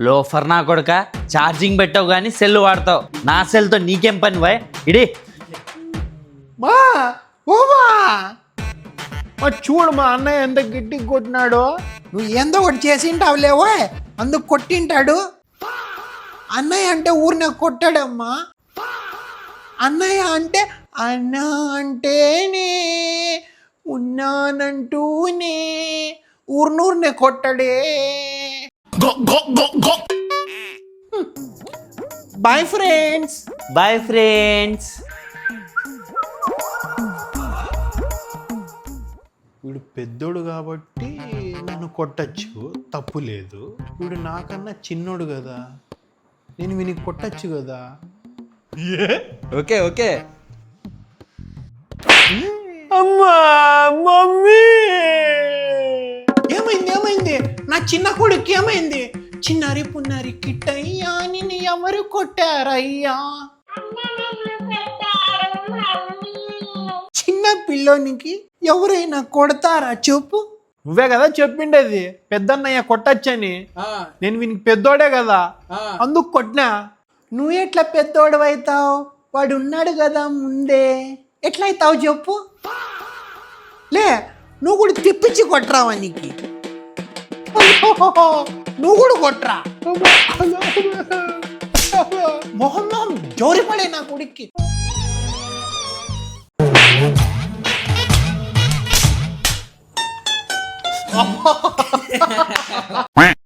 Loafer నా కొడుక, charging పెట్టావు కానీ సెల్ వాడతావు. నా సెల్తో నీకేం పని బాయ్? ఇడి మా ఓవా చూడు మా అన్నయ్య ఎంత గట్టిగా కొట్టినాడో. నువ్వు ఏందో ఒకటి చేసింటావులేవో అందుకు కొట్టింటాడు. అన్నయ్య అంటే ఊరినే కొట్టాడమ్మా. అన్నయ్య అంటే అన్న అంటేనే ఉన్నానంటూనే ఊరినూరినే కొట్టాడే. Boy friends. Boy friends. వీడు పెద్దోడు కాబట్టి నన్ను కొట్టచ్చు, తప్పు లేదు. వీడు నాకన్నా చిన్నోడు కదా, నేను వీనికి కొట్టచ్చు కదా. Okay okay. అమ్మా మమ్మీ, ఏమైంది నా చిన్న కొడుకు ఏమైంది? చిన్నారి పున్నారి కిట్టయ్యా నిన్ను ఎవరు కొట్టారయ్యా? చిన్న పిల్లోనికి ఎవరైనా కొడతారా చెప్పు? నువ్వే కదా చెప్పిండేది పెద్దన్నయ్య కొట్టచ్చని. నేను వీనికి పెద్దోడే కదా, అందుకు కొట్టినా. నువ్వు ఎట్లా పెద్దోడవైతావు? వాడు ఉన్నాడు కదా ముందే, ఎట్లయితావు చెప్పు? లే, నువ్వు కూడా తెప్పించి కొట్టరావా నీకు? నువ్వు కూడా కొట్టరా? మొహం జోరి పడే నా కొడుక్కి.